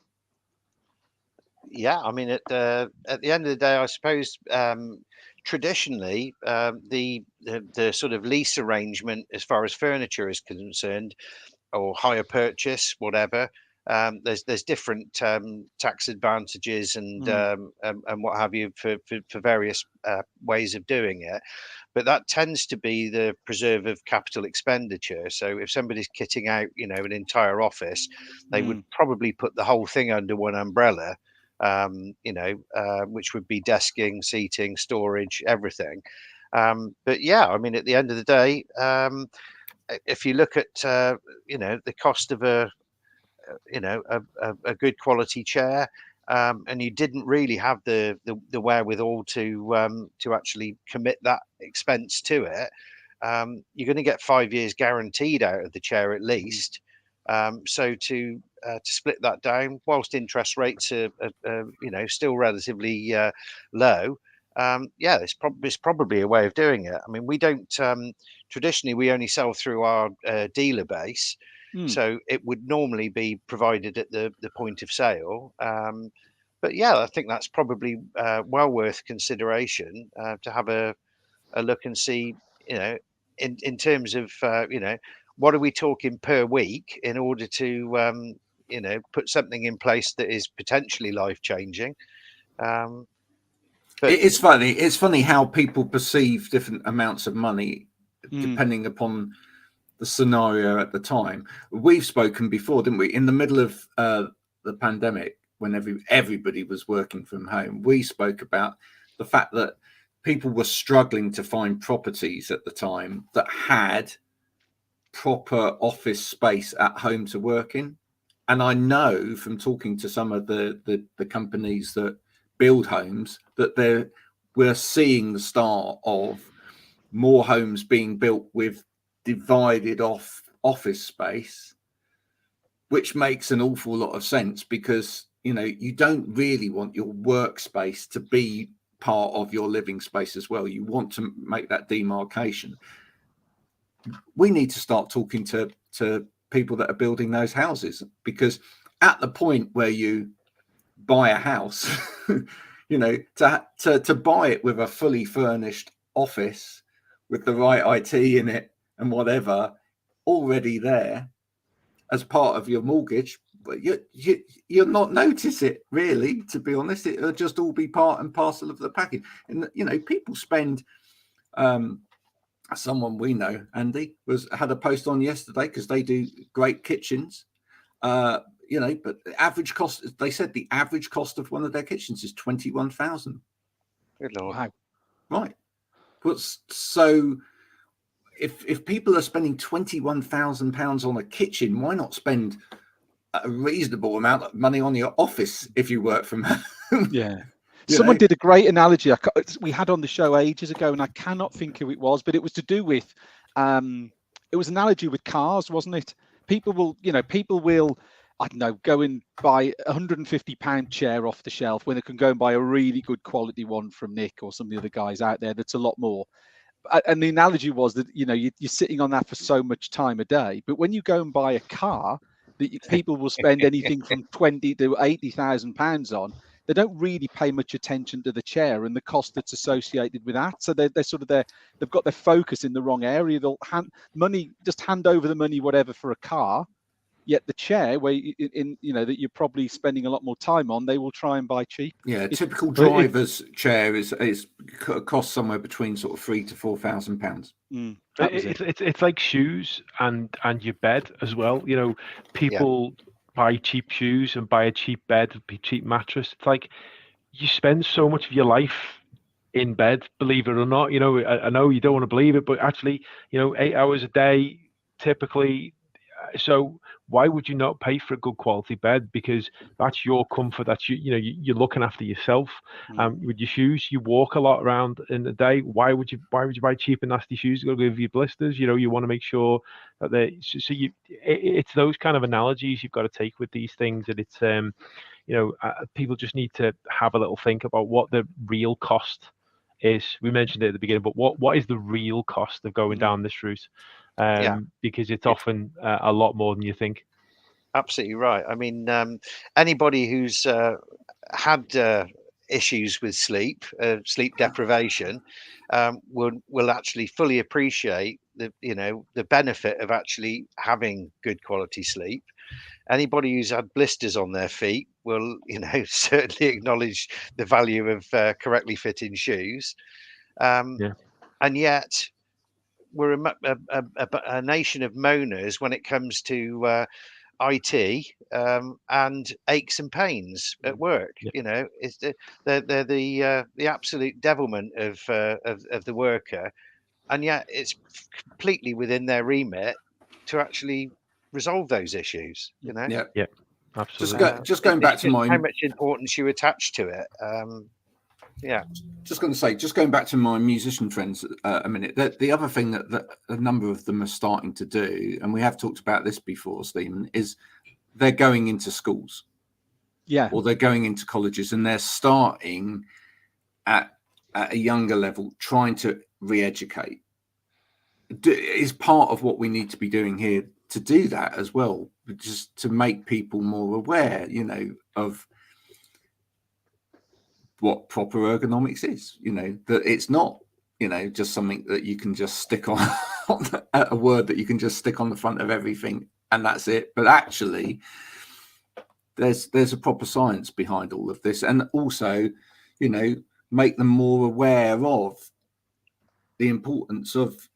Yeah, I mean, at the end of the day, I suppose traditionally the sort of lease arrangement, as far as furniture is concerned, or hire purchase, whatever, there's different tax advantages and what have you for various ways of doing it. But that tends to be the preserve of capital expenditure. So if somebody's kitting out, an entire office, they would probably put the whole thing under one umbrella. Which would be desking, seating, storage, everything. But yeah, I mean, at the end of the day, if you look at the cost of a good quality chair, and you didn't really have the wherewithal to actually commit that expense to it, you're going to get 5 years guaranteed out of the chair at least. So to split that down, whilst interest rates are still relatively low, yeah, it's probably a way of doing it. I mean, we don't traditionally, we only sell through our dealer base, so it would normally be provided at the point of sale. But yeah, I think that's probably well worth consideration to have a look and see, in terms of what are we talking per week in order to put something in place that is potentially life changing. But it's funny. It's funny how people perceive different amounts of money depending upon the scenario at the time. We've spoken before, didn't we? In the middle of the pandemic, when everybody was working from home, we spoke about the fact that people were struggling to find properties at the time that had proper office space at home to work in. And I know from talking to some of the companies that build homes that we're seeing the start of more homes being built with divided off office space, which makes an awful lot of sense, because you don't really want your workspace to be part of your living space as well. You want to make that demarcation. We need to start talking to people that are building those houses, because at the point where you buy a house, to buy it with a fully furnished office with the right IT in it and whatever already there as part of your mortgage, but you'll not notice it really, to be honest. It'll just all be part and parcel of the package. And people spend someone we know, Andy, had a post on yesterday, because they do great kitchens, but the average cost, they said the average cost of one of their kitchens is 21,000. Good Lord. Wow. Right. But so if people are spending £21,000 on a kitchen, why not spend a reasonable amount of money on your office if you work from home? Yeah. Someone did a great analogy we had on the show ages ago, and I cannot think who it was, but it was to do with it was an analogy with cars, wasn't it? People will I don't know, go and buy £150 chair off the shelf when they can go and buy a really good quality one from Nick or some of the other guys out there that's a lot more. And the analogy was that you're sitting on that for so much time a day, but when you go and buy a car that people will spend anything from £20,000 to £80,000 on, they don't really pay much attention to the chair and the cost that's associated with that. So they've got their focus in the wrong area. They'll hand over the money, whatever, for a car. Yet the chair, where that you're probably spending a lot more time on, they will try and buy cheap. Yeah, a typical driver's chair is cost somewhere between sort of £3,000 to £4,000. It's like shoes and your bed as well. People buy cheap shoes and buy a cheap bed, a cheap mattress. It's like you spend so much of your life in bed, believe it or not. I know you don't want to believe it, but actually, 8 hours a day typically. So why would you not pay for a good quality bed? Because that's your comfort. That's you're looking after yourself. With your shoes, you walk a lot around in the day. Why would you buy cheap and nasty shoes? You're gonna give you blisters. You want to make sure that it's those kind of analogies you've got to take with these things. And it's people just need to have a little think about what the real cost is. We mentioned it at the beginning, but what is the real cost of going down this route? Because it's often a lot more than you think. Absolutely right. I mean, anybody who's had issues with sleep deprivation, will actually fully appreciate the benefit of actually having good quality sleep. Anybody who's had blisters on their feet will, certainly acknowledge the value of correctly fitting shoes. And yet, we're a nation of moaners when it comes to IT and aches and pains at work. It's they're the absolute devilment of the worker, and yet it's completely within their remit to actually resolve those issues. Yeah. Absolutely. Just going back to how much importance you attach to it. Just going to say, just going back to my musician friends a minute, the other thing that a number of them are starting to do, and we have talked about this before, Stephen, is they're going into schools. Yeah. Or they're going into colleges, and they're starting at a younger level, trying to re-educate. Is part of what we need to be doing here to do that as well, just to make people more aware, of what proper ergonomics is, that it's not, just something that you can just stick on a word that you can just stick on the front of everything and that's it. But actually, there's a proper science behind all of this, and also, make them more aware of the importance of,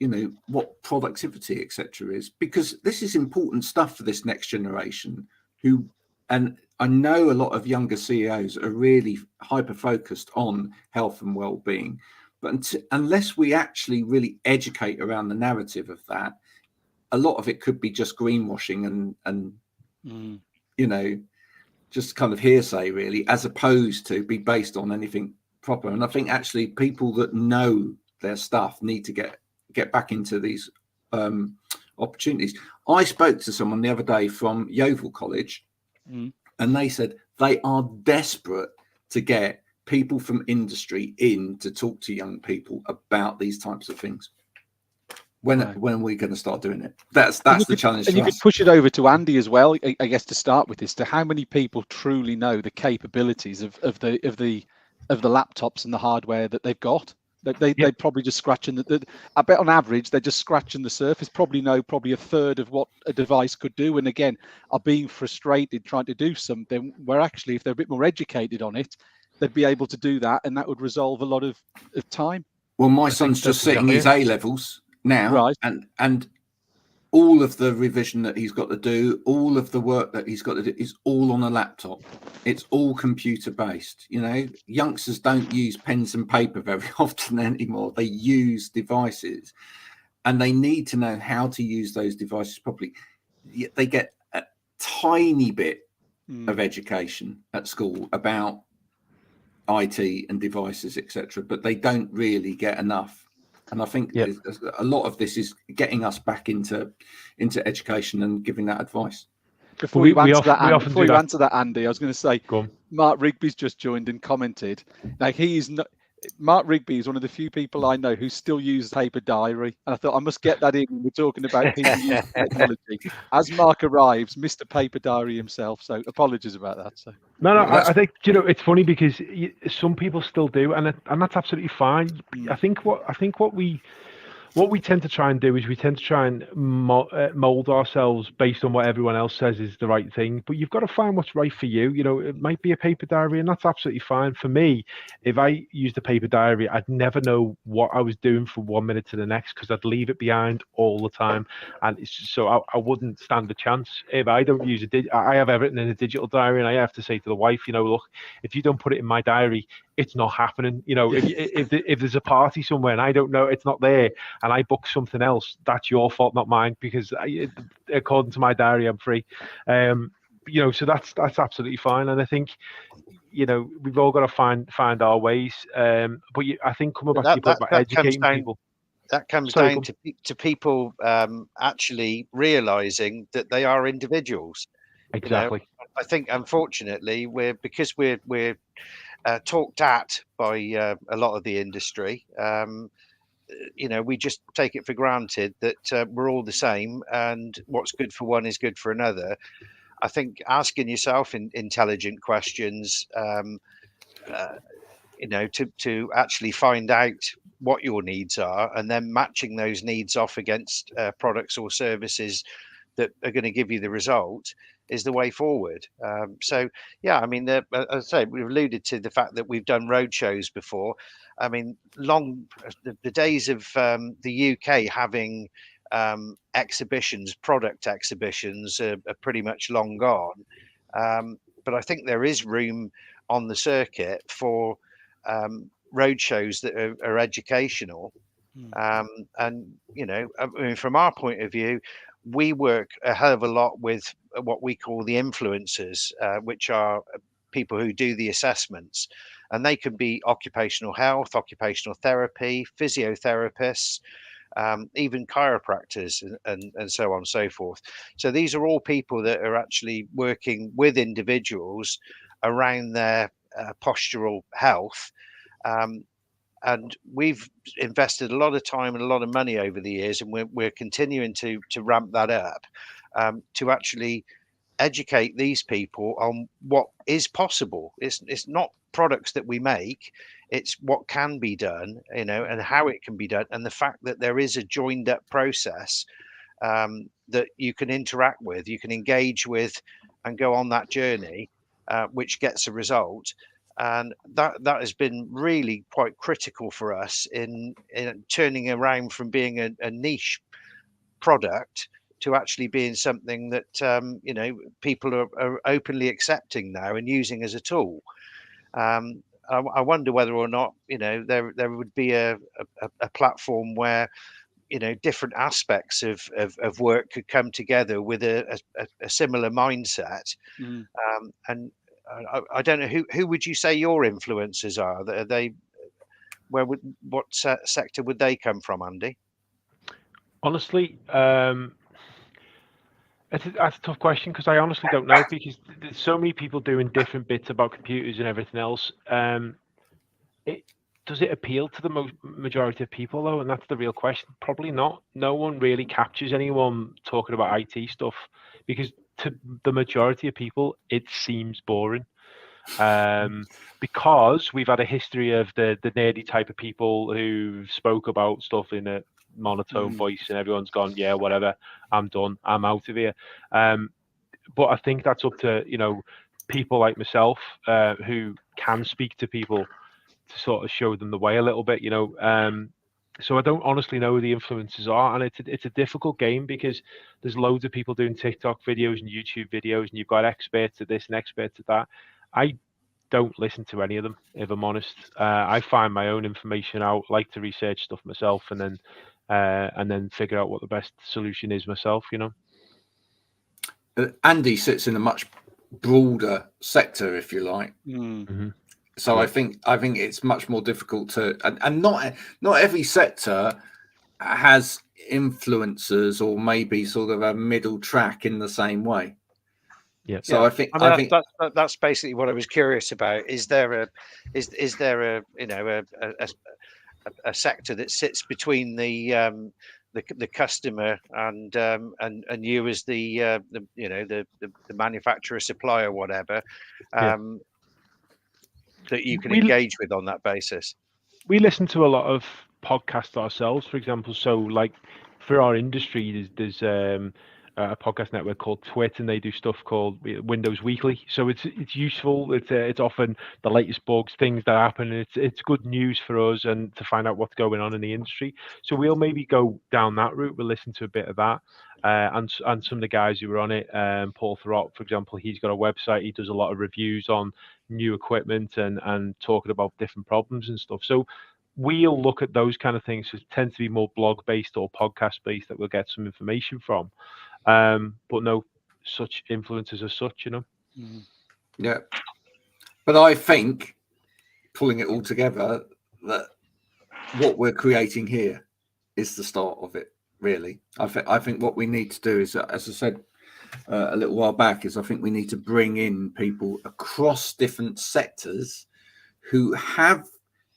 what productivity, etc., is, because this is important stuff for this next generation and I know a lot of younger CEOs are really hyper focused on health and well-being, but unless we actually really educate around the narrative of that, a lot of it could be just greenwashing and just kind of hearsay, really, as opposed to be based on anything proper. And I think actually people that know their stuff need to get back into these opportunities. I spoke to someone the other day from Yeovil College, and they said they are desperate to get people from industry in to talk to young people about these types of things. When are we going to start doing it? That's the challenge. And you could push it over to Andy as well, I guess, to start with this. To how many people truly know the capabilities of the laptops and the hardware that they've got? They probably just scratching I bet on average they're just scratching the surface. Probably a third of what a device could do, and again are being frustrated trying to do something where actually if they're a bit more educated on it, they'd be able to do that, and that would resolve a lot of time. Well, my son's just sitting his A levels now, right, and all of the revision that he's got to do, all of the work that he's got to do is all on a laptop. It's all computer based. Youngsters don't use pens and paper very often anymore. They use devices, and they need to know how to use those devices properly. They get a tiny bit of education at school about IT and devices, etc., but they don't really get enough. And I think a lot of this is getting us back into education and giving that advice. Before you answer that, Andy, I was going to say, Mark Rigby's just joined and commented. Now, Mark Rigby is one of the few people I know who still uses paper diary. And I thought I must get that in when we're talking about people using technology. As Mark arrives, Mr. Paper Diary himself. So apologies about that. So no, I think it's funny because some people still do, and that's absolutely fine. I think what we tend to try and do is we tend to try and mold ourselves based on what everyone else says is the right thing. But you've got to find what's right for you. It might be a paper diary, and that's absolutely fine. For me, if I used a paper diary, I'd never know what I was doing from 1 minute to the next because I'd leave it behind all the time. And so I wouldn't stand a chance. If I don't use I have everything in a digital diary, and I have to say to the wife, look, if you don't put it in my diary, it's not happening. If there's a party somewhere and I don't know, it's not there, and I book something else, that's your fault, not mine, because according to my diary, I'm free. So that's absolutely fine. And I think, we've all got to find our ways. But I think coming back to your point about educating people. That comes down to people actually realizing that they are individuals. Exactly. I think, unfortunately, because we're talked at by a lot of the industry. We just take it for granted that we're all the same, and what's good for one is good for another. I think asking yourself intelligent questions, to actually find out what your needs are, and then matching those needs off against products or services that are going to give you the result is the way forward. As I say, we've alluded to the fact that we've done road shows before. I mean, the days of the UK having product exhibitions are pretty much long gone. But I think there is room on the circuit for road shows that are educational. And from our point of view, we work a hell of a lot with what we call the influencers, which are people who do the assessments, and they can be occupational health, occupational therapy, physiotherapists, even chiropractors, and so on and so forth. So these are all people that are actually working with individuals around their postural health. And we've invested a lot of time and a lot of money over the years, and we're continuing to ramp that up, to actually educate these people on what is possible. It's not products that we make, it's what can be done, and how it can be done, and the fact that there is a joined up process, that you can interact with, you can engage with, and go on that journey, which gets a result. And that has been really quite critical for us in turning around from being a niche product to actually being something that people are openly accepting now and using as a tool. I wonder whether or not there would be a platform where different aspects of work could come together with a similar mindset. And I don't know who would you say your influencers are? Are they what sector would they come from, Andy? Honestly, that's a tough question, because I honestly don't know, because there's so many people doing different bits about computers and everything else. Does it appeal to the majority of people, though? And that's the real question. Probably not. No one really captures anyone talking about IT stuff, because to the majority of people, it seems boring. Because we've had a history of the nerdy type of people who spoke about stuff in a monotone voice, and everyone's gone, yeah, whatever, I'm done, I'm out of here. But I think that's up to people like myself, who can speak to people to sort of show them the way a little bit, so I don't honestly know who the influencers are, and it's a difficult game, because there's loads of people doing TikTok videos and YouTube videos, and you've got experts at this and experts at that. I don't listen to any of them, if I'm honest. I find my own information out, like to research stuff myself, and then figure out what the best solution is myself. Andy sits in a much broader sector, if you like. So yeah. I think it's much more difficult to, and not every sector has influencers, or maybe sort of a middle track in the same way. Yeah. So I think that's basically what I was curious about. Is there a sector that sits between the customer and you as the manufacturer, supplier, whatever, that you can engage with on that basis? We listen to a lot of podcasts ourselves, for example. So, like, for our industry, there's a podcast network called Twit, and they do stuff called Windows Weekly. So it's useful. It's often the latest bugs, things that happen. And it's good news for us, and to find out what's going on in the industry. So we'll maybe go down that route. We'll listen to a bit of that. And some of the guys who were on it, Paul Thrott, for example, he's got a website. He does a lot of reviews on new equipment and talking about different problems and stuff. So we'll look at those kind of things. It tends to be more blog based or podcast based that we'll get some information from. But no such influences as such, Yeah. But I think, pulling it all together, that what we're creating here is the start of it, really. I think what we need to do is, as I said a little while back, is I think we need to bring in people across different sectors who have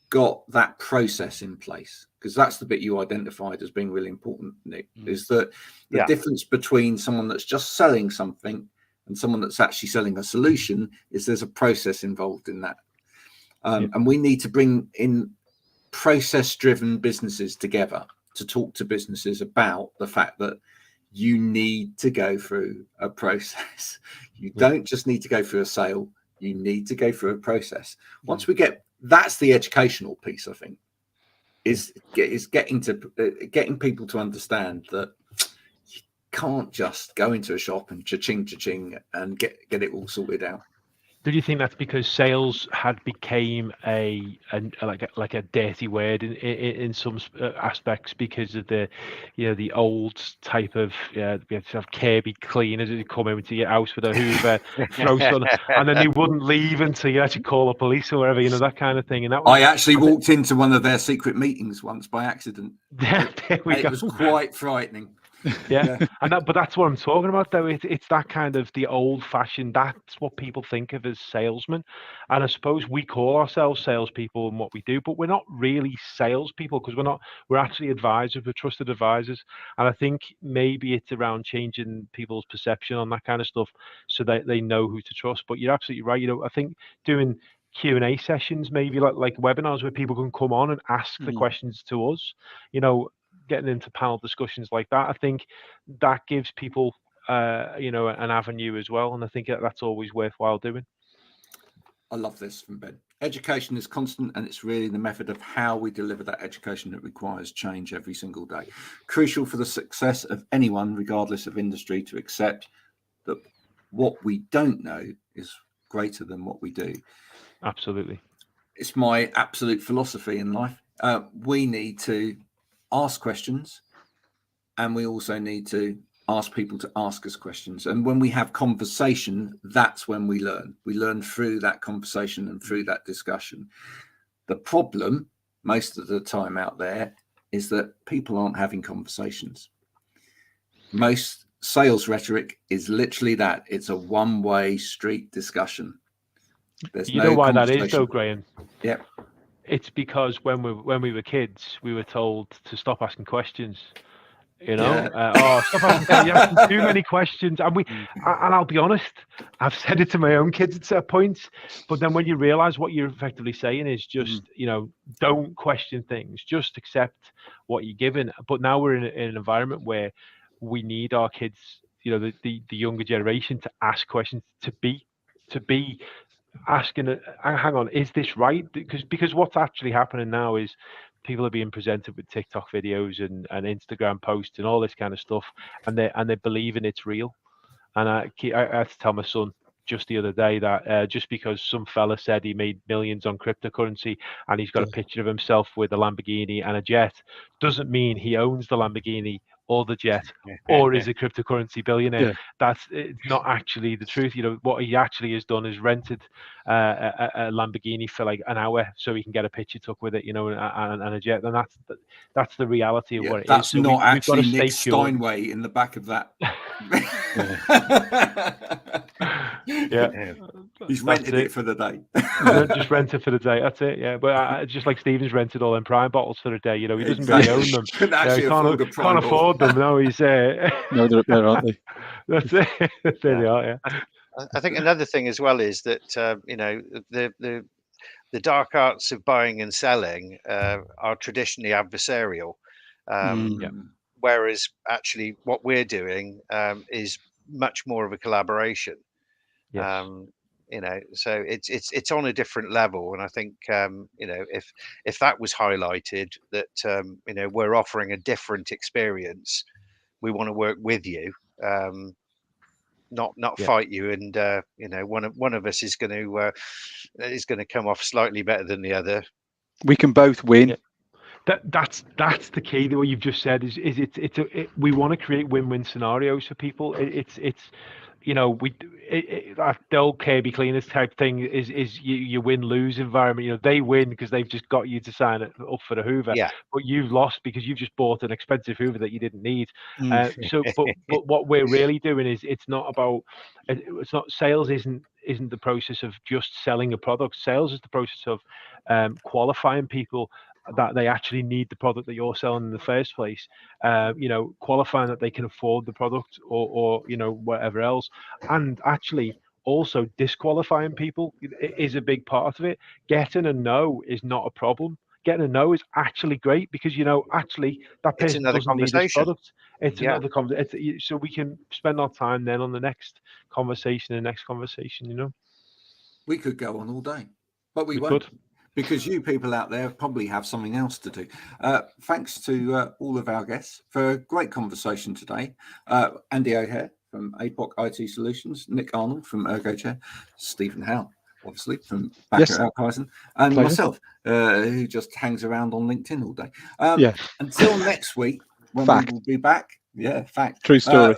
got that process in place, because that's the bit you identified as being really important, Nick, is that the difference between someone that's just selling something and someone that's actually selling a solution is there's a process involved in that. And we need to bring in process-driven businesses together to talk to businesses about the fact that you need to go through a process. You don't just need to go through a sale, you need to go through a process. Once we get, that's the educational piece, I think, is getting people to understand that you can't just go into a shop and cha-ching and get it all sorted out. Do you think that's because sales had became like a dirty word in some aspects because of the, the old type of we had to have Kirby cleaners who come into your house with a Hoover, throw something, and then they wouldn't leave until you actually call the police or whatever, that kind of thing. And that was, I actually walked into one of their secret meetings once by accident. There we go. It was quite frightening. Yeah. But that's what I'm talking about, though. It's that kind of the old-fashioned. That's what people think of as salesmen, and I suppose we call ourselves salespeople in what we do, but we're not really salespeople because we're not. We're actually advisors. We're trusted advisors, and I think maybe it's around changing people's perception on that kind of stuff, so that they know who to trust. But you're absolutely right. I think doing Q&A sessions, maybe like webinars where people can come on and ask the questions to us. Getting into panel discussions like that, I think that gives people, an avenue as well, and I think that's always worthwhile doing. I love this from Ben. Education is constant, and it's really the method of how we deliver that education that requires change every single day. Crucial for the success of anyone, regardless of industry, to accept that what we don't know is greater than what we do. Absolutely. It's my absolute philosophy in life. We need to ask questions, and we also need to ask people to ask us questions. And when we have conversation, that's when we learn. We learn through that conversation and through that discussion. The problem most of the time out there is that people aren't having conversations. Most sales rhetoric is literally that. It's a one-way street discussion. There's you know why that is, conversation. though, Graham? Yeah. It's because when we were kids, we were told to stop asking questions. Stop asking. You're asking too many questions. And I'll be honest, I've said it to my own kids at points. But then when you realise what you're effectively saying is just, don't question things, just accept what you're given. But now we're in an environment where we need our kids, the younger generation, to ask questions, to be asking, hang on, is this right? Because what's actually happening now is people are being presented with TikTok videos and Instagram posts and all this kind of stuff, and they're believing it's real. And I had to tell my son just the other day that just because some fella said he made millions on cryptocurrency and he's got a picture of himself with a Lamborghini and a jet doesn't mean he owns the Lamborghini or the jet or is a cryptocurrency billionaire. It's not actually the truth. What he actually has done is rented a Lamborghini for like an hour so he can get a picture took with it, and a jet. And that's the reality of what it is. That's So not actually we've got to Nick Steinway in the back of that. Yeah, he's rented it for the day. Just rented for the day. That's it. Yeah, but just like Stephen's rented all them Prime bottles for the day. He doesn't really own them. He can't afford them. No, he's no, they're up there, aren't they? That's it. There they are. Yeah. I think another thing as well is that the dark arts of buying and selling are traditionally adversarial, whereas actually what we're doing is much more of a collaboration. Yes. So it's on a different level, and I think if that was highlighted, that we're offering a different experience, we want to work with you, not fight you, and one of us is going to come off slightly better than the other. We can both win. Yeah. That's the key. What you've just said is we want to create win-win scenarios for people. That old Kirby cleaners type thing is you win-lose environment. They win because they've just got you to sign up for the Hoover, but you've lost because you've just bought an expensive Hoover that you didn't need. But what we're really doing is it's not sales isn't the process of just selling a product. Sales is the process of qualifying people that they actually need the product that you're selling in the first place, qualifying that they can afford the product or whatever else, and actually also disqualifying people is a big part of it. Getting a no is not a problem. Getting a no is actually great because actually that person doesn't need this product. It's another conversation. So we can spend our time then on the next conversation. We could go on all day, but we won't. Because you people out there probably have something else to do. Thanks to all of our guests for a great conversation today. Andy O'Hare, from APOC IT Solutions, Nick Arnold from ErgoChair, Stephen Howe, obviously, from back at Alkheisen, and myself, who just hangs around on LinkedIn all day. Until next week, when we will be back. Yeah, fact. True story.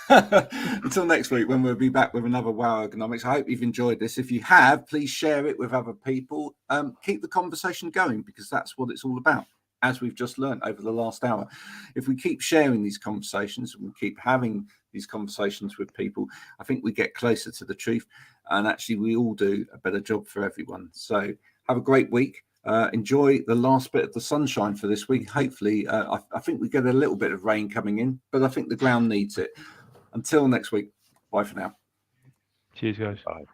Until next week, when we'll be back with another Wow Ergonomics. I hope you've enjoyed this. If you have, please share it with other people. Keep the conversation going, because that's what it's all about, as we've just learned over the last hour. If we keep sharing these conversations and we keep having these conversations with people, I think we get closer to the truth, and actually we all do a better job for everyone. So have a great week. Enjoy the last bit of the sunshine for this week. Hopefully, I think we get a little bit of rain coming in, but I think the ground needs it. Until next week, bye for now. Cheers, guys. Bye.